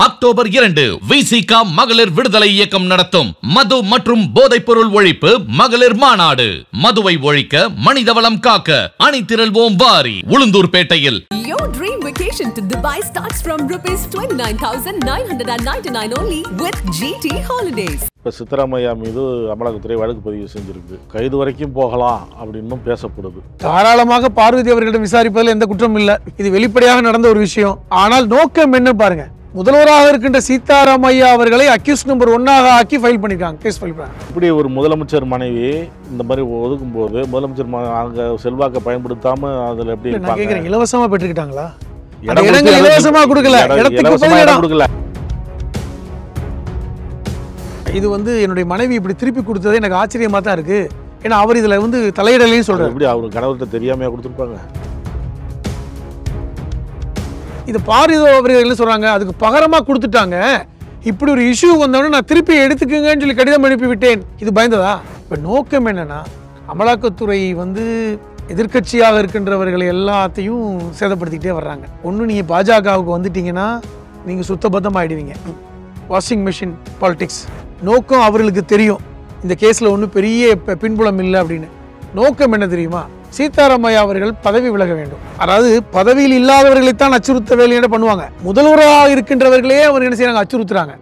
October 2 Visika மகளிர் விடுதலை இயக்கம் நடத்தும் மது மற்றும் போதைப்பொருள் ஒழிப்பு மகளிர் மாநாடு. மதுவை ஒழிக்க, மனிதவளம் காக்க அணிதிரள்வோம் வாரி. உளுந்தூர்பேட்டையில் Your dream vacation to Dubai starts from ₹29,999 only with GT Holidays. இப்போ சித்தராமையா மீது அமலாக்கத்துறை வழக்கு பதிவு செஞ்சிருக்கு. கைது வரைக்கும் போகலாம் அப்படின்னு பேசப்படுது. தாராளமாக பார்வதி அவர்களிடம் விசாரிப்பதில் எந்த குற்றமும் இல்லை. இது வெளிப்படையாக நடந்த ஒரு விஷயம். ஆனால் நோக்கம் என்ன பாருங்க. முதல்வராக இருக்கின்ற சீதாராமையா அவர்களை அக்யூஸ் நம்பர் 1 ஆக்கி ஃபைல் பண்ணிருக்காங்க, கேஸ் ஃபைல் பண்ணாங்க. இப்படி ஒரு முதலமைச்சர் மனைவி இந்த மாதிரி ஒதுக்கும் போது முதலமைச்சர் அங்க செல்வாக்கை பயன்படுத்தாம அதுல எப்படி நான் கேக்குறேன், இலவசமா பெற்றுக்கிட்டாங்களா? இடங்கள் இலவசமா கொடுக்கல, இடத்துக்கு பதில் இடம் கொடுக்கல. இது என்னுடைய மனைவி இப்படி திருப்பி கொடுத்தது எனக்கு ஆச்சரியமா தான் இருக்கு. ஏன்னா அவர் இதுல தலையிடலையும் சொல்றாரு. எப்படி அவரு கணவர்கிட்ட தெரியாமையா கொடுத்துருப்பாங்க? இது பார்வதி அவர்கள் என்ன சொல்றாங்க, அதுக்கு பகரமா கொடுத்துட்டாங்க. இப்படி ஒரு இஷ்யூ வந்தோடனே நான் திருப்பி எடுத்துக்குங்கன்னு சொல்லி கடிதம் அனுப்பி விட்டேன். இது பயந்ததா? இப்ப நோக்கம் என்னன்னா, அமலாக்கத்துறை எதிர்கட்சியாக இருக்கின்றவர்களை எல்லாத்தையும் சேதப்படுத்திக்கிட்டே வர்றாங்க. ஒன்று நீங்கள் பாஜகவுக்கு வந்துட்டீங்கன்னா நீங்கள் சுத்தபத்தம் ஆயிடுவீங்க. Washing machine politics. நோக்கம் அவர்களுக்கு தெரியும், இந்த கேஸில் ஒன்றும் பெரிய பின்புலம் இல்லை அப்படின்னு. நோக்கம் என்ன தெரியுமா? சீதாராமையா அவர்கள் பதவி விலக வேண்டும். அதாவது பதவியில் இல்லாதவர்களைத்தான் அச்சுறுத்த வேலையை பண்ணுவாங்க. முதல்வராக இருக்கின்றவர்களே அவர் என்ன செய்யறாங்க, அச்சுறுத்துறாங்க.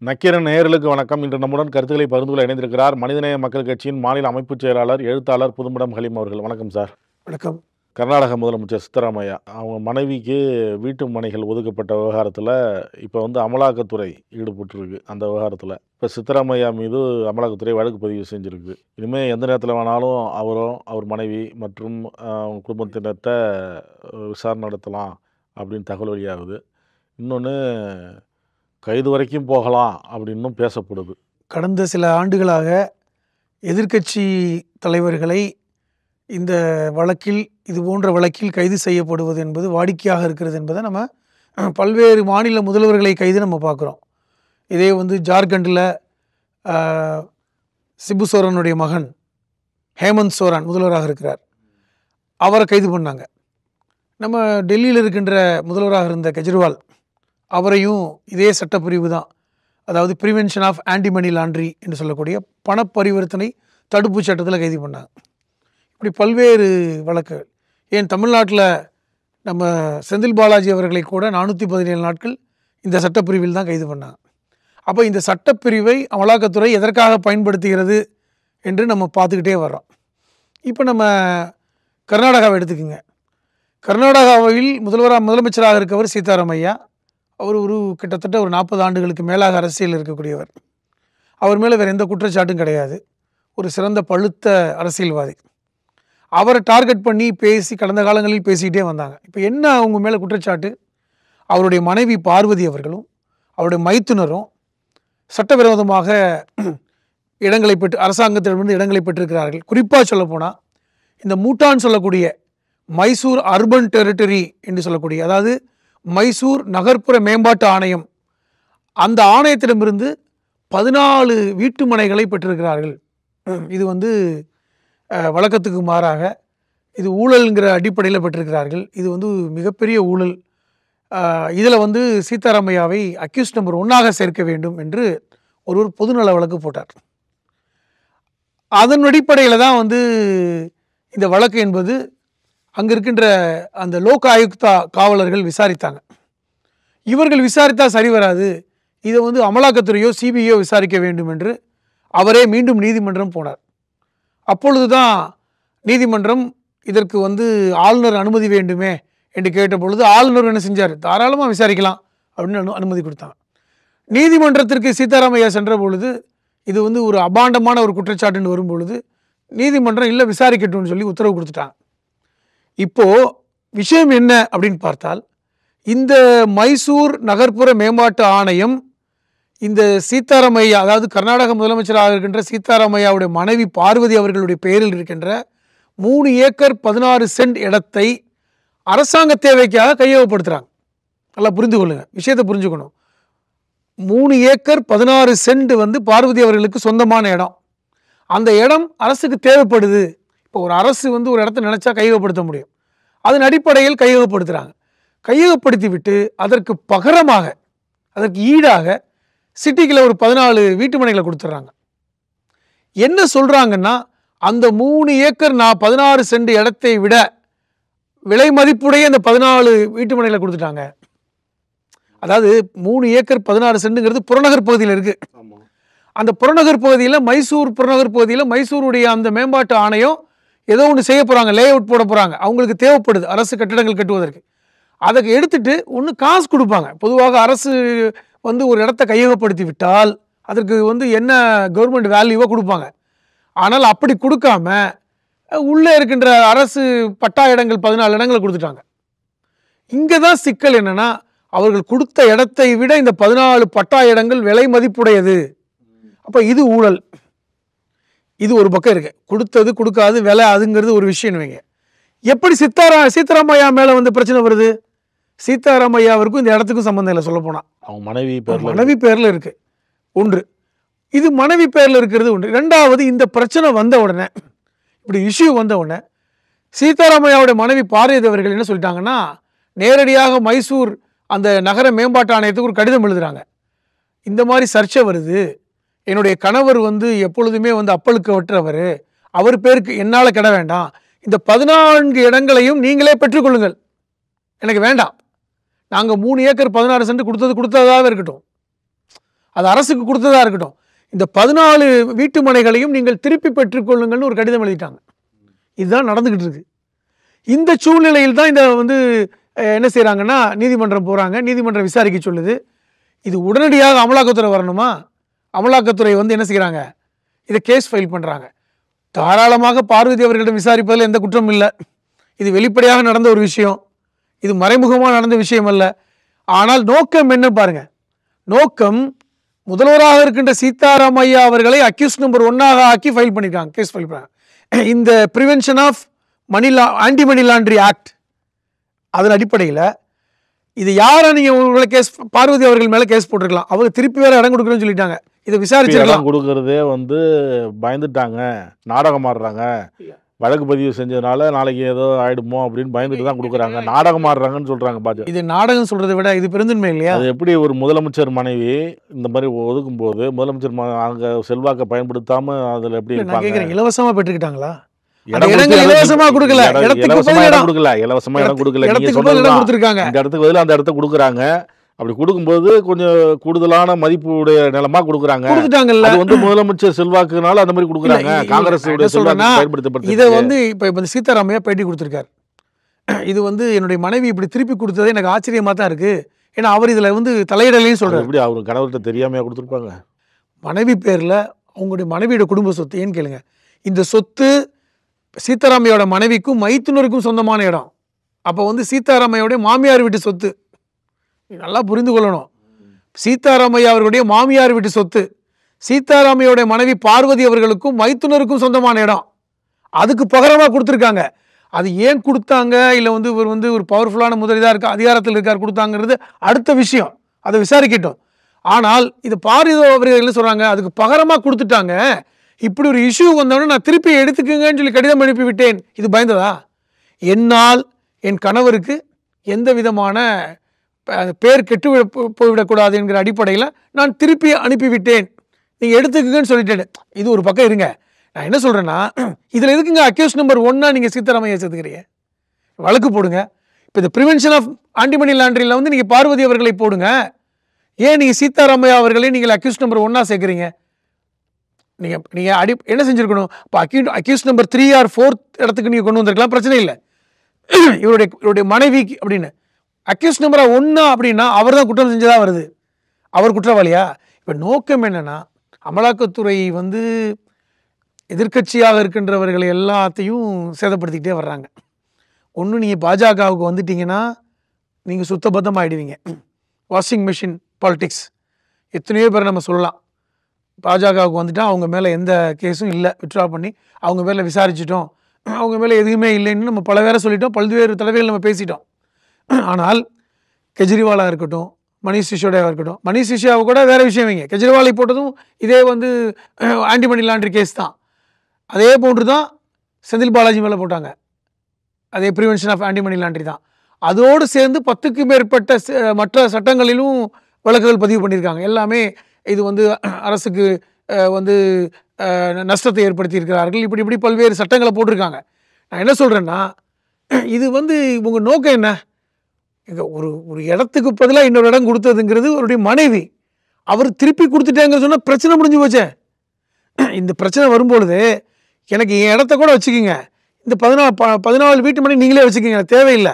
நக்கீரன் நேயர்களுக்கு வணக்கம். இன்று நம்முடன் கருத்துக்களை பகிர்ந்து கொள்ள இணைந்திருக்கிறார் மனிதநேய மக்கள் கட்சியின் மாநில அமைப்பு செயலாளர், எழுத்தாளர் புதுமடம் ஹலீம் அவர்கள். வணக்கம் சார். வணக்கம். கர்நாடக முதலமைச்சர் சித்தராமையா அவங்க மனைவிக்கு வீட்டு மனைகள் ஒதுக்கப்பட்ட விவகாரத்தில் இப்போ அமலாக்கத்துறை ஈடுபட்டுருக்கு. அந்த விவகாரத்தில் இப்போ சித்தராமையா மீது அமலாக்கத்துறை வழக்கு பதிவு செஞ்சுருக்கு. இனிமேல் எந்த நேரத்தில் வேணாலும் அவரும் அவர் மனைவி மற்றும் அவங்க குடும்பத்தினர்கிட்ட விசாரணை நடத்தலாம் அப்படின்னு தகவல் வெளியாகுது. இன்னொன்று கைது வரைக்கும் போகலாம் அப்படின்னும் பேசப்படுது. கடந்த சில ஆண்டுகளாக எதிர்க்கட்சி தலைவர்களை இந்த வழக்கில், இது போன்ற வழக்கில் கைது செய்யப்படுவது என்பது வாடிக்கையாக இருக்கிறது என்பதை நம்ம பல்வேறு மாநில முதல்வர்களை கைது நம்ம பார்க்குறோம். இதே ஜார்க்கண்டில் சிபு சோரனுடைய மகன் ஹேமந்த் சோரன் முதல்வராக இருக்கிறார், அவரை கைது பண்ணாங்க. நம்ம டெல்லியில் இருக்கின்ற முதல்வராக இருந்த கெஜ்ரிவால் அவரையும் இதே சட்டப்பிரிவு தான், அதாவது prevention of anti money laundry என்று சொல்லக்கூடிய பணப்பரிவர்த்தனை தடுப்பு சட்டத்தில் கைது பண்ணாங்க. இப்படி பல்வேறு வழக்குகள். ஏன் தமிழ்நாட்டில் நம்ம செந்தில் பாலாஜி அவர்களை கூட 417 நாட்கள் இந்த சட்டப்பிரிவில் தான் கைது பண்ணாங்க. அப்போ இந்த சட்டப்பிரிவை அமலாக்கத்துறை எதற்காக பயன்படுத்துகிறது என்று நம்ம பார்த்துக்கிட்டே வர்றோம். இப்போ நம்ம கர்நாடகாவை எடுத்துக்கோங்க. கர்நாடகாவில் முதலமைச்சராக இருக்கவர் சீதாராமையா. அவர் கிட்டத்தட்ட 40 ஆண்டுகளுக்கு மேலாக அரசியல் இருக்கக்கூடியவர். அவர் மேலே வேறு எந்த குற்றச்சாட்டும் கிடையாது. ஒரு சிறந்த பழுத்த அரசியல்வாதி. அவரை டார்கெட் பண்ணி பேசி கடந்த காலங்களில் பேசிக்கிட்டே வந்தாங்க. இப்போ என்ன அவங்க மேலே குற்றச்சாட்டு? அவருடைய மனைவி பார்வதி அவர்களும் அவருடைய மைத்துனரும் சட்டவிரோதமாக இடங்களை பெற்று, அரசாங்கத்திடமிருந்து இடங்களை பெற்றிருக்கிறார்கள். குறிப்பாக சொல்லப்போனால் இந்த மூட்டான் சொல்லக்கூடிய மைசூர் அர்பன் டெரிட்டரி என்று சொல்லக்கூடிய, அதாவது மைசூர் நகர்ப்புற மேம்பாட்டு ஆணையம், அந்த ஆணையத்திடமிருந்து 14 வீட்டு மனைகளை பெற்றிருக்கிறார்கள். இது வழக்கத்துக்கு மாறாக இது ஊழல்ங்கிற அடிப்படையில் பெற்றிருக்கிறார்கள். இது மிகப்பெரிய ஊழல். இதில் சீதாராமையாவை அக்யூஸ் நம்பர் 1 சேர்க்க வேண்டும் என்று ஒரு பொதுநல வழக்கு போட்டார். அதன் அடிப்படையில் தான் இந்த வழக்கு என்பது அங்கே இருக்கின்ற அந்த லோக் ஆயுக்தா காவலர்கள் விசாரித்தாங்க. இவர்கள் விசாரித்தா சரி வராது, இதை அமலாக்கத்துறையோ சிபிஐயோ விசாரிக்க வேண்டும் என்று அவரே மீண்டும் நீதிமன்றம் போனார். அப்பொழுது தான் நீதிமன்றம் இதற்கு ஆளுநர் அனுமதி வேண்டுமே என்று கேட்ட பொழுது ஆளுநர் என்ன செஞ்சார், தாராளமாக விசாரிக்கலாம் அப்படின்னு அனுமதி கொடுத்தாங்க. நீதிமன்றத்திற்கு சீதாராமையா சென்ற பொழுது இது ஒரு அபாண்டமான ஒரு குற்றச்சாட்டுன்னு வரும் பொழுது நீதிமன்றம் இல்லை விசாரிக்கட்டும்னு சொல்லி உத்தரவு கொடுத்துட்டாங்க. இப்போது விஷயம் என்ன அப்படின்னு பார்த்தால், இந்த மைசூர் நகர்ப்புற மேம்பாட்டு ஆணையம் இந்த சீதாராமையா, அதாவது கர்நாடக முதலமைச்சராக இருக்கின்ற சீதாராமையாவுடைய மனைவி பார்வதி அவர்களுடைய பெயரில் இருக்கின்ற 3 ஏக்கர் 16 சென்ட் இடத்தை அரசாங்க தேவைக்காக கையகப்படுத்துகிறாங்க. நல்லா புரிந்து கொள்ளுங்க, விஷயத்தை புரிஞ்சுக்கணும். 3 ஏக்கர் 16 சென்ட் பார்வதி அவர்களுக்கு சொந்தமான இடம். அந்த இடம் அரசுக்கு தேவைப்படுது. இப்போ ஒரு அரசு ஒரு இடத்த நினைச்சா கையகப்படுத்த முடியும். அதன் அடிப்படையில் கையகப்படுத்துகிறாங்க. கையகப்படுத்தி விட்டு அதற்கு பகரமாக, அதற்கு ஈடாக சிட்டிக்குள்ள ஒரு 14 வீட்டு மனைகளை கொடுத்துட்றாங்க. என்ன சொல்கிறாங்கன்னா, அந்த 3 ஏக்கர் 16 சென்ட் இடத்தை விட விலை மதிப்புடைய அந்த 14 வீட்டு மனைகளை கொடுத்துட்டாங்க. அதாவது 3 ஏக்கர் 16 சென்ட்டுங்கிறது புறநகர் பகுதியில் இருக்குது. அந்த புறநகர் பகுதியில், மைசூர் புறநகர் பகுதியில் மைசூருடைய அந்த மேம்பாட்டு ஆணையம் ஏதோ ஒன்று செய்ய போகிறாங்க, லே அவுட் போட போகிறாங்க. அவங்களுக்கு தேவைப்படுது அரசு கட்டிடங்கள் கட்டுவதற்கு. அதை எடுத்துட்டு ஒன்று காசு கொடுப்பாங்க. பொதுவாக அரசு வந்து ஒரு இடத்த கையகப்படுத்தி விட்டால் அதற்கு வந்து என்ன கவர்மெண்ட் வேல்யூவாக கொடுப்பாங்க. ஆனால் அப்படி கொடுக்காம உள்ளே இருக்கின்ற அரசு பட்டா இடங்கள் 14 இடங்களை கொடுத்துட்டாங்க. இங்கே தான் சிக்கல் என்னன்னா, அவர்கள் கொடுத்த இடத்தை விட இந்த 14 பட்டா இடங்கள் விலை மதிப்புடையது. அப்போ இது ஊழல். இது ஒரு பக்கம் இருக்கு. கொடுத்தது கொடுக்காது விலை அதுங்கிறது ஒரு விஷயம் வைங்க. எப்படி சீதாராமையா மேலே வந்து பிரச்சனை வருது? சீதாராமையாவிற்கும் இந்த இடத்துக்கும் சம்பந்தம் இல்லை. சொல்ல போனால் அவங்க மனைவி பேரில் இருக்கு. ஒன்று, இது மனைவி பேரில் இருக்கிறது ஒன்று. ரெண்டாவது, இந்த பிரச்சனை வந்த உடனே, இப்படி இஷ்யூ வந்த உடனே சீதாராமையாவுடைய மனைவி பார்வதி அவர்கள் என்ன சொல்லிட்டாங்கன்னா, நேரடியாக மைசூர் அந்த நகர மேம்பாட்டு ஆணையத்துக்கு ஒரு கடிதம் எழுதுறாங்க. இந்த மாதிரி சர்ச்சை வருது, என்னுடைய கணவர் வந்து எப்பொழுதுமே வந்து அப்பலுக்கு வற்றவர், அவர் பேருக்கு என்னால் கிட வேண்டாம், இந்த 14 இடங்களையும் நீங்களே பெற்றுக்கொள்ளுங்கள், எனக்கு வேண்டாம். நாங்கள் 3 ஏக்கர் 16 சென்ட் கொடுத்ததாக இருக்கட்டும், அது அரசுக்கு கொடுத்ததாக இருக்கட்டும், இந்த 14 வீட்டு மனைகளையும் நீங்கள் திருப்பி பெற்றுக்கொள்ளுங்கள்னு ஒரு கடிதம் எழுதிட்டாங்க. இதுதான் நடந்துக்கிட்டு இருக்கு. இந்த சூழ்நிலையில் தான் இந்த வந்து என்ன செய்கிறாங்கன்னா, நீதிமன்றம் போகிறாங்க. நீதிமன்றம் விசாரிக்க சொல்லுது. இது உடனடியாக அமலாக்கத்துறை வரணுமா? அமலாக்கத்துறை வந்து என்ன செய்கிறாங்க, இதை கேஸ் ஃபைல் பண்ணுறாங்க. தாராளமாக பார்வதி அவர்களிடம் விசாரிப்பதில் எந்த குற்றமும் இல்லை. இது வெளிப்படையாக நடந்த ஒரு விஷயம், இது மறைமுகமாக நடந்த விஷயம் அல்ல. ஆனால் நோக்கம் என்ன பாருங்க. நோக்கம் முதல்வராக இருக்கின்ற சீதாராமையா அவர்களை அக்யூஸ் நம்பர் 1 ஆக்கி ஃபைல் பண்ணிட்டாங்க, கேஸ் ஃபைல் பண்ணாங்க. இந்த prevention of anti money laundry act அதன் அடிப்படையில் இது யாரை நீங்கள் உங்களை கேஸ் பார்வதி அவர்கள் மேலே கேஸ் போட்டிருக்கலாம். அவங்க திருப்பி வேற இடம் கொடுக்குறேன்னு சொல்லிட்டாங்க. இதை விசாரிச்சிருக்கலாம். கொடுக்கறதே வந்து பயந்துட்டாங்க, நாடகம் ஆடுறாங்க, வழக்கு பதிவு செஞ்சதுனால நாளைக்கு ஏதோ ஆயிடுமோ அப்படின்னு பயந்துட்டு தான் கொடுக்குறாங்க, நாடகம் ஆடுறாங்கன்னு சொல்றாங்க. பாஜக இது நாடகம் சொல்றதை விட இது பெருந்தன்மை இல்லையா? அது எப்படி ஒரு முதலமைச்சர் மனைவி இந்த மாதிரி ஒதுக்கும் போது முதலமைச்சர் அங்க செல்வாக்கை பயன்படுத்தாம அதுல எப்படி இருப்பாங்க? இலவசமா பெற்றுக்கிட்டாங்களா? இலவசமா கொடுக்கல, இலவசமா இடம் கொடுக்கல, இந்த இடத்துக்கு பதில் அந்த இடத்த கொடுக்குறாங்க. அப்படி கொடுக்கும்போது கொஞ்சம் கூடுதலான மதிப்புடைய நிலமா கொடுக்குறாங்க. அது வந்து முதலமைச்சர் செல்வாக்குனால அந்த மாதிரி கொடுக்குறாங்க. காங்கிரஸ் பயன்படுத்தப்பட்டு இதை வந்து இப்ப சீதாராமையா பேட்டி கொடுத்திருக்காரு. இது வந்து என்னுடைய மனைவி இப்படி திருப்பி கொடுத்தது எனக்கு ஆச்சரியமா தான் இருக்கு. ஏன்னா அவர் இதுல வந்து தலையிடலையும் சொல்றாரு. எப்படி அவரு கணவர்கிட்ட தெரியாமையா கொடுத்துருப்பாங்க? மனைவி பேர்ல அவங்களுடைய மனைவியோட குடும்ப சொத்து. ஏன்னு கேளுங்க, இந்த சொத்து சீதாராமையோட மனைவிக்கும் மைத்துனருக்கும் சொந்தமான இடம். அப்போ வந்து சீதாராமையோடைய மாமியார் வீட்டு சொத்து. நல்லா புரிந்து கொள்ளணும். சீதாராமையா அவர்களுடைய மாமியார் வீட்டு சொத்து சீதாராமையோடைய மனைவி பார்வதி அவர்களுக்கும் மைத்துனருக்கும் சொந்தமான இடம். அதுக்கு பகரமாக கொடுத்துருக்காங்க. அது ஏன் கொடுத்தாங்க, இல்லை வந்து இவர் வந்து ஒரு பவர்ஃபுல்லான முதலீதாக இருக்க அதிகாரத்தில் இருக்கார் கொடுத்தாங்கிறது அடுத்த விஷயம், அதை விசாரிக்கட்டும். ஆனால் இது பார்வதி அவர்கள் என்ன சொல்கிறாங்க, அதுக்கு பகரமாக கொடுத்துட்டாங்க, இப்படி ஒரு இஷ்யூ வந்தோடனே நான் திருப்பி எடுத்துக்குங்கன்னு சொல்லி கடிதம் அனுப்பி விட்டேன். இது பயந்ததா? என்னால் என் கணவருக்கு எந்த விதமான பேர் கெட்டு போய்விடக்கூடாது என்கிற அடிப்படையில் நான் திருப்பி அனுப்பிவிட்டேன், நீங்கள் எடுத்துக்குங்கன்னு சொல்லிட்டேன். இது ஒரு பக்கம் இருங்க. நான் என்ன சொல்கிறேன்னா, இதில் எதுக்குங்க அக்யூஸ் நம்பர் 1 நீங்கள் சீதாராமையா சேர்த்துக்கிறீங்க? வழக்கு போடுங்க. இப்போ இந்த ப்ரிவென்ஷன் ஆஃப் ஆன்டி மணி லாண்டரியில் வந்து நீங்கள் பார்வதி அவர்களை போடுங்க. ஏன் நீங்கள் சீதாராமையா அவர்களே நீங்கள் அக்யூஸ் நம்பர் 1 சேர்க்குறீங்க? நீங்கள் என்ன செஞ்சுருக்கணும்? இப்போ அக்யூஸ் நம்பர் 3 or 4 இடத்துக்கு நீங்கள் கொண்டு வந்திருக்கலாம், பிரச்சனை இல்லை. இவருடைய மனைவிக்கு அப்படின்னு அக்யூஸ் நம்பரா 1 அப்படின்னா அவர் தான் குற்றம் செஞ்சதாக வருது, அவர் குற்றவாளியா? இப்போ நோக்கம் என்னன்னா, அமலாக்கத்துறை வந்து எதிர்க்கட்சியாக இருக்கின்றவர்களை எல்லாத்தையும் சேதப்படுத்திக்கிட்டே வர்றாங்க. ஒன்று, நீங்கள் பாஜகவுக்கு வந்துட்டீங்கன்னா நீங்கள் சுத்தபத்தமாக ஆகிடுவீங்க. வாஷிங் மிஷின் பாலிடிக்ஸ் எத்தனையோ பேர் நம்ம சொல்லலாம். பாஜகவுக்கு வந்துட்டால் அவங்க மேலே எந்த கேஸும் இல்லை, வித்ட்ரா பண்ணி அவங்க மேலே விசாரிச்சிட்டோம், அவங்க மேலே எதுவுமே இல்லைன்னு நம்ம பல பேரை சொல்லிட்டோம், பல்வேறு தலைவர்கள் நம்ம பேசிட்டோம். ஆனால் கெஜ்ரிவாலாக இருக்கட்டும், மணிஷ் சிசோடியாவாக இருக்கட்டும், மணிஷ் சிசோடியாவை கூட வேறு விஷயம் வைங்க, கெஜ்ரிவாலை போட்டதும் இதே வந்து ஆன்டி மணி லாண்டரி கேஸ் தான். அதே போன்று தான் செந்தில் பாலாஜி மேலே போட்டாங்க. அதே prevention of anti money laundry தான். அதோடு சேர்ந்து 10க்கு மேற்பட்ட மற்ற சட்டங்களிலும் வழக்குகள் பதிவு பண்ணியிருக்காங்க. எல்லாமே இது வந்து அரசுக்கு வந்து நஷ்டத்தை ஏற்படுத்தி இருக்கிறார்கள். இப்படி இப்படி பல்வேறு சட்டங்களை போட்டிருக்காங்க. நான் என்ன சொல்கிறேன்னா, இது வந்து உங்கள் நோக்கம் என்ன? ஒரு ஒரு இடத்துக்கு பதிலாக இன்னொரு இடம் கொடுத்ததுங்கிறது அவருடைய மனைவி. அவர் திருப்பி கொடுத்துட்டேங்க சொன்னால் பிரச்சனை முடிஞ்சு போச்சே. இந்த பிரச்சனை வரும்பொழுது எனக்கு என் இடத்த கூட வச்சுக்கிங்க, இந்த 14 வீட்டு மணி நீங்களே வச்சுக்கிங்க, தேவையில்லை,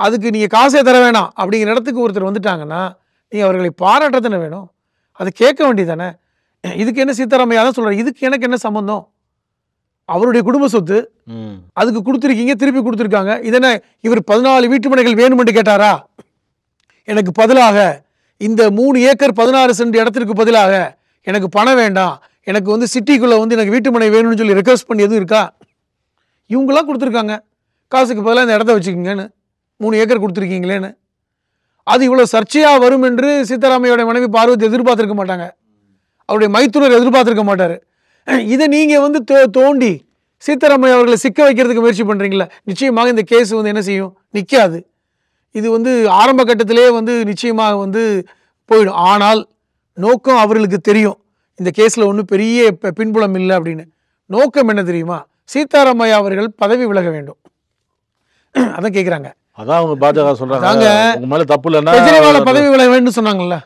அதுக்கு நீங்கள் காசே தர வேணாம் அப்படிங்கிற இடத்துக்கு ஒருத்தர் வந்துட்டாங்கன்னா நீங்கள் அவர்களை பாராட்டத்தானே வேணும், அதை கேட்க வேண்டியதானே. இதுக்கு என்ன சீதாராமையா தான் சொல்கிறார், இதுக்கு எனக்கு என்ன சம்மந்தம்? அவருடைய குடும்ப சொத்து, அதுக்கு கொடுத்துருக்கீங்க, திருப்பி கொடுத்துருக்காங்க. இதென்ன இவர் 14 வீட்டு மனைகள் வேணுமென்று கேட்டாரா? எனக்கு பதிலாக இந்த 3 ஏக்கர் 16 சென்ட் இடத்திற்கு பதிலாக எனக்கு பணம் வேண்டாம், எனக்கு வந்து சிட்டிக்குள்ளே வந்து எனக்கு வீட்டு மனை வேணும்னு சொல்லி ரெக்வஸ்ட் பண்ணி எதுவும் இருக்கா? இவங்களாம் கொடுத்துருக்காங்க, காசுக்கு பதிலாக இந்த இடத்த வச்சுக்கிங்கன்னு 3 ஏக்கர் கொடுத்துருக்கீங்களேன்னு. அது இவ்வளோ சர்ச்சையாக வரும் என்று சீதாராமையோட மனைவி பார்வதி எதிர்பார்த்துருக்க மாட்டாங்க, அவருடைய மைத்துனர் எதிர்பார்த்துருக்க மாட்டார். இதை நீங்கள் வந்து தோண்டி சீதாராமையா அவர்களை சிக்க வைக்கிறதுக்கு முயற்சி பண்ணுறீங்களா? நிச்சயமாக இந்த கேஸ் வந்து என்ன செய்யும், நிற்காது. இது வந்து ஆரம்ப கட்டத்திலே வந்து நிச்சயமாக வந்து போயிடும். ஆனால் நோக்கம் அவர்களுக்கு தெரியும், இந்த கேஸில் ஒன்றும் பெரிய பின்புலம் இல்லை அப்படின்னு. நோக்கம் என்ன தெரியுமா? சீதாராமையா அவர்கள் பதவி விலக வேண்டும், அதான் கேட்குறாங்க. அதான் அவங்க பாஜக சொல்றாங்க, உங்க மேல தப்பு இல்லைன்னா கெஜ்ரிவால பதவி விலக வேண்டும் சொன்னாங்கல்ல,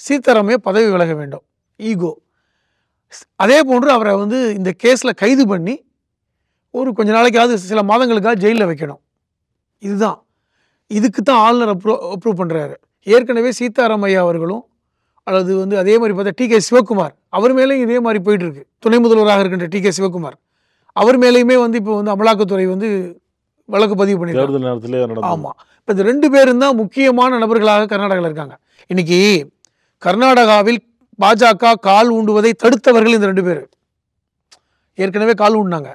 சீதாராமையா பதவி விலக வேண்டும், ஈகோ. அதே போன்று அவரை வந்து இந்த கேஸில் கைது பண்ணி ஒரு கொஞ்ச நாளைக்காவது சில மாதங்களுக்காக ஜெயிலில் வைக்கணும். இதுதான், இதுக்கு தான் ஆளுநர் அப்ரூவ் பண்ணுறாரு. ஏற்கனவே சீதாராமையா அவர்களும் அல்லது வந்து அதே மாதிரி பார்த்தா டி.கே. சிவகுமார் அவர் மேலேயும் இதே மாதிரி போயிட்டு இருக்கு. துணை முதல்வராக இருக்கின்ற டி.கே. சிவகுமார் அவர் மேலேயுமே வந்து இப்போ வந்து அமலாக்கத்துறை வந்து வழக்கு பதிவு பண்ணியிருக்காங்க. ஆமாம், இப்போ இந்த 2 பேரும் தான் முக்கியமான நபர்களாக கர்நாடகாவில் இருக்காங்க. இன்னைக்கு கர்நாடகாவில் பாஜக கால் ஊண்டுவதை தடுத்தவர்கள் இந்த 2 பேர். ஏற்கனவே கால் ஊண்டினாங்க.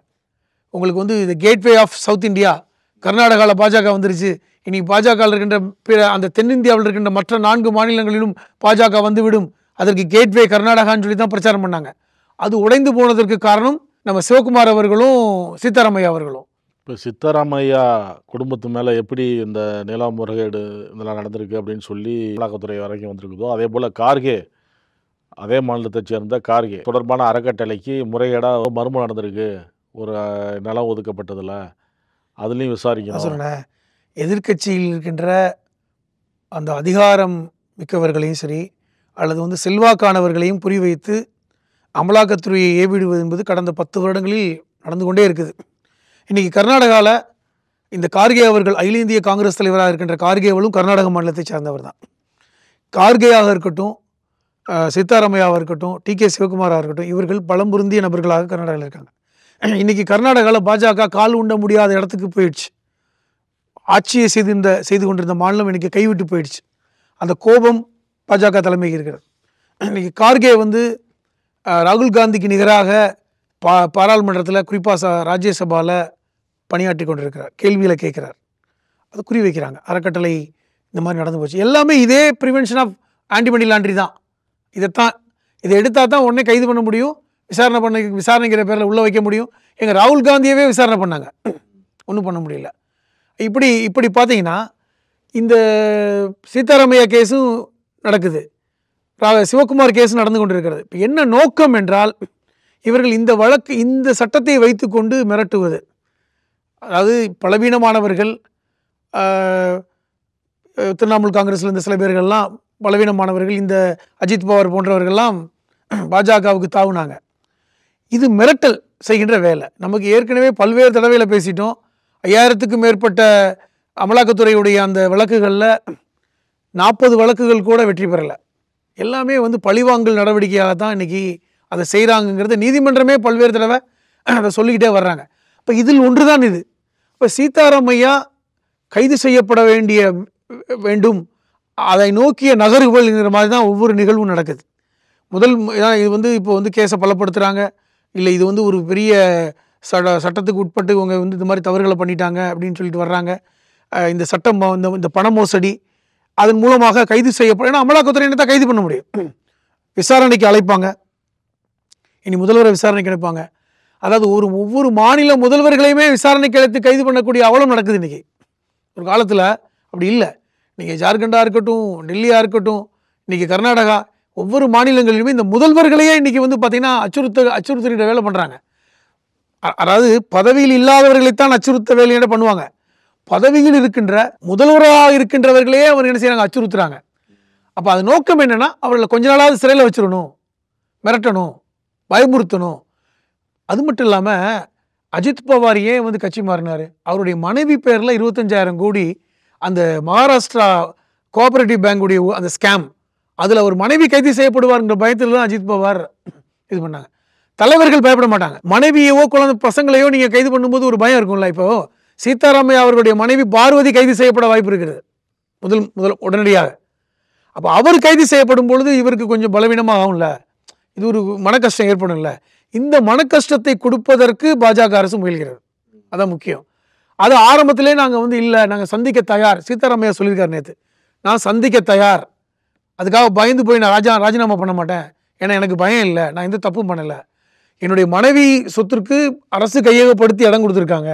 உங்களுக்கு வந்து இந்த கேட்வே ஆஃப் சவுத் இந்தியா, கர்நாடகாவில் பாஜக வந்துருச்சு, இனி பாஜகவில் இருக்கின்ற பிற அந்த தென்னிந்தியாவில் இருக்கின்ற மற்ற 4 மாநிலங்களிலும் பாஜக வந்துவிடும், அதற்கு கேட்வே கர்நாடகான்னு சொல்லி தான் பிரச்சாரம் பண்ணாங்க. அது உடைந்து போனதற்கு காரணம் நம்ம சிவகுமார் அவர்களும் சீதாராமையா அவர்களும். இப்போ சித்தராமையா குடும்பத்து மேலே எப்படி இந்த நில முறைகேடு இதெல்லாம் நடந்திருக்கு அப்படின்னு சொல்லி அமலாக்கத்துறை வரைக்கும் வந்திருக்குதோ, அதே போல் கார்கே, அதே மாநிலத்தை சேர்ந்த கார்கே தொடர்பான அறக்கட்டளைக்கு முறைகேடாக மர்மம் நடந்திருக்கு ஒரு நிலம் ஒதுக்கப்பட்டதில், அதுலேயும் விசாரிக்கணும். சொன்னேன், எதிர்கட்சியில் இருக்கின்ற அந்த அதிகாரம் மிக்கவர்களையும் சரி அல்லது வந்து செல்வாக்கானவர்களையும் குறிவைத்து அமலாக்கத்துறையை ஏவிடுவது என்பது கடந்த 10 வருடங்களில் நடந்து கொண்டே இருக்குது. இன்றைக்கி கர்நாடகாவில் இந்த கார்கே அவர்கள் அகில இந்திய காங்கிரஸ் தலைவராக இருக்கின்ற கார்கே அவர்களும் கர்நாடக மாநிலத்தை சார்ந்தவர் தான். கார்கேயாக இருக்கட்டும், சீதாராமையாவாக இருக்கட்டும், டி.கே. சிவகுமாராக இருக்கட்டும், இவர்கள் பலம் பொருந்திய நபர்களாக கர்நாடகாவில் இருக்காங்க. இன்றைக்கி கர்நாடகாவில் பாஜக கால் உண்ட முடியாத இடத்துக்கு போயிடுச்சு. ஆட்சியை செய்து கொண்டிருந்த மாநிலம் இன்றைக்கி கைவிட்டு போயிடுச்சு. அந்த கோபம் பாஜக தலைமைக்கு இருக்கிறது. இன்றைக்கி கார்கே வந்து ராகுல் காந்திக்கு நிகராக பாராளுமன்றத்தில் குறிப்பாக ராஜ்யசபாவில் பணியாற்றி கொண்டிருக்கிறார், கேள்வியில் கேட்குறார், அதை குறி வைக்கிறாங்க. அறக்கட்டளை இந்த மாதிரி நடந்து போச்சு. எல்லாமே இதே prevention of anti money laundry தான். இதை எடுத்தால் தான் உடனே கைது பண்ண முடியும், விசாரணைங்கிற பேரில் உள்ளே வைக்க முடியும். எங்கள் ராகுல் காந்தியவே விசாரணை பண்ணாங்க, ஒன்றும் பண்ண முடியல. இப்படி பார்த்தீங்கன்னா இந்த சீதாராமையா கேஸும் நடக்குது, சிவகுமார் கேஸும் நடந்து கொண்டிருக்கிறது. இப்போ என்ன நோக்கம் என்றால், இவர்கள் இந்த சட்டத்தை வைத்துக்கொண்டு மிரட்டுவது. அதாவது பலவீனமானவர்கள், திரிணாமுல் காங்கிரஸில் இருந்த சில பேர்கள்லாம் பலவீனமானவர்கள், இந்த அஜித் பவார் போன்றவர்கள்லாம் பாஜகவுக்கு தாவுனாங்க. இது மிரட்டல் செய்கின்ற வேலை. நமக்கு ஏற்கனவே பல்வேறு தடவையில் பேசிட்டோம். 5000க்கும் மேற்பட்ட அமலாக்கத்துறையுடைய அந்த வழக்குகளில் 40 வழக்குகள் கூட வெற்றி பெறலை. எல்லாமே வந்து பழிவாங்கல் நடவடிக்கையாக தான் இன்றைக்கி அதை செய்கிறாங்கங்கிறது நீதிமன்றமே பல்வேறு தடவை அதை சொல்லிக்கிட்டே வர்றாங்க. இப்போ இதில் ஒன்று தான் இது. இப்போ சீதாராமையா கைது செய்யப்பட வேண்டும், அதை நோக்கிய நகர்வுகள்ங்கிற மாதிரி தான் ஒவ்வொரு நிகழ்வும் நடக்குது. இது வந்து இப்போ வந்து கேஸை பலப்படுத்துகிறாங்க, இல்லை இது வந்து ஒரு பெரிய சட்டத்துக்கு உட்பட்டு இவங்க வந்து இந்த மாதிரி தவறுகளை பண்ணிட்டாங்க அப்படின்னு சொல்லிட்டு வர்றாங்க. இந்த சட்டம் இந்த பண மோசடி அதன் மூலமாக கைது செய்யப்படும். ஏன்னா அமலாக்கத்துறை தான் கைது பண்ண முடியும். விசாரணைக்கு அழைப்பாங்க, இனி முதல்வரை விசாரணைக்கு அழைப்பாங்க. அதாவது ஒவ்வொரு மாநில முதல்வர்களையுமே விசாரணைக்கு அழைத்து கைது பண்ணக்கூடிய அவலம் நடக்குது இன்னைக்கு. ஒரு காலத்தில் அப்படி இல்லை. நீங்கள் ஜார்க்கண்டாக இருக்கட்டும், டெல்லியாக இருக்கட்டும், இன்றைக்கி கர்நாடகா, ஒவ்வொரு மாநிலங்களிலுமே இந்த முதல்வர்களையே இன்றைக்கி வந்து பார்த்திங்கன்னா அச்சுறுத்துகிற வேலை பண்ணுறாங்க. அதாவது பதவியில் இல்லாதவர்களைத்தான் அச்சுறுத்த வேலையை பண்ணுவாங்க. பதவியில் இருக்கின்ற முதல்வராக இருக்கின்றவர்களையே அவர் என்ன செய்கிறாங்க, அச்சுறுத்துறாங்க. அப்போ அது நோக்கம் என்னென்னா அவர்களை கொஞ்ச நாளாவது சிறையில் வச்சிடணும், மிரட்டணும், பயமுறுத்தணும். அது மட்டும் இல்லாமல் அஜித் பவார் ஏன் வந்து கட்சி மாறினார்? அவருடைய மனைவி பேரில் 25,000 கோடி அந்த மகாராஷ்டிரா கோஆபரேட்டிவ் பேங்குடைய அந்த ஸ்கேம், அதில் ஒரு மனைவி கைது செய்யப்படுவார்ன்ற பயத்தில் தான் அஜித் பவார் இது பண்ணாங்க. தலைவர்கள் பயப்பட மாட்டாங்க. மனைவியவோ குழந்தை பசங்களையோ நீங்கள் கைது பண்ணும்போது ஒரு பயம் இருக்கும்ல. இப்போ சீதாராமையா அவர்களுடைய மனைவி பார்வதி கைது செய்யப்பட வாய்ப்பு இருக்கிறது முதல் உடனடியாக. அப்போ அவர் கைது செய்யப்படும் பொழுது இவருக்கு கொஞ்சம் பலவீனமாக ஆகும்ல, இது ஒரு மனக்கஷ்டம் ஏற்படும்ல. இந்த மனக்கஷ்டத்தை கொடுப்பதற்கு பாஜக அரசு முயல்கிறது. அதான் முக்கியம். அது ஆரம்பத்திலே நாங்கள் வந்து இல்லை, நாங்கள் சந்திக்க தயார். சீதாராமையா சொல்லியிருக்காரு நேற்று, நான் சந்திக்க தயார், அதுக்காக பயந்து போய் நான் ராஜினாமா பண்ண மாட்டேன், ஏன்னா எனக்கு பயம் இல்லை, நான் எந்த தப்பும் பண்ணலை, என்னுடைய மனைவி சொத்திற்கு அரசு கையகப்படுத்தி இடம் கொடுத்துருக்காங்க,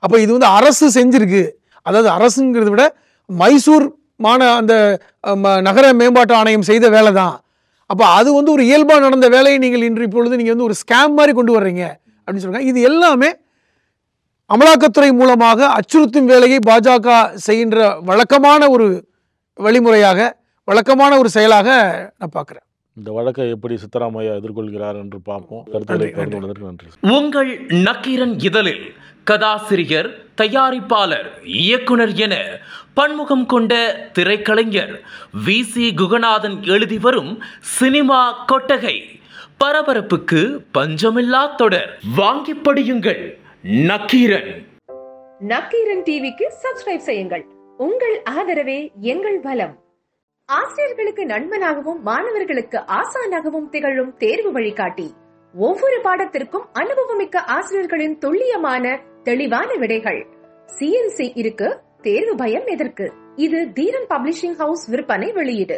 அப்போ இது வந்து அரசு செஞ்சிருக்கு. அதாவது அரசுங்கிறத விட மைசூர் அந்த நகர மேம்பாட்டு ஆணையம் செய்த வேலை தான். அப்போ அது வந்து ஒரு இயல்பாக நடந்த வேலையை நீங்கள் இன்று இப்பொழுது நீங்கள் வந்து ஒரு ஸ்கேம் மாதிரி கொண்டு வர்றீங்க அப்படின்னு சொல்கிறாங்க. இது எல்லாமே அமலாக்கத்துறை மூலமாக அச்சுறுத்தும் வேலையை பாஜக செய்கின்ற வழக்கமான ஒரு வழிமுறையாக, வழக்கமான ஒரு செயலாக நான் பார்க்குறேன். இந்த வழக்கை எப்படி சித்தராமையா எதிர்கொள்கிறார் என்று பார்ப்போம். கருத்துக்களை பகிர்ந்து கொண்டதற்கு நன்றி. உங்கள் நக்கீரன் இதழில் கதாசிரியர், தயாரிப்பாளர், இயக்குனர் என பன்முகம் கொண்ட திரைக்கலைஞர் VC குகநாதன் எழுதி வரும் சினிமா கொட்டகை பரபரப்புக்கு பஞ்சமில்லா தொடர். வாங்கி படியுங்கள். நக்கீரன். நக்கீரன் டிவிக்கு சப்ஸ்கிரைப் செய்யுங்கள். உங்கள் ஆதரவே எங்கள் பலம். ஆசிரியர்களுக்கு நண்பனாகவும் மாணவர்களுக்கு ஆசானாகவும் திகழும் தேர்வு வழிகாட்டி. ஒவ்வொரு பாடத்திற்கும் அனுபவமிக்க ஆசிரியர்களின் துல்லியமான தெளிவான விடைகள். CNC இருக்கு, தேர்வு பயம் எதற்கு? இது தீரன் பப்ளிஷிங் ஹவுஸ் விற்பனை வெளியீடு.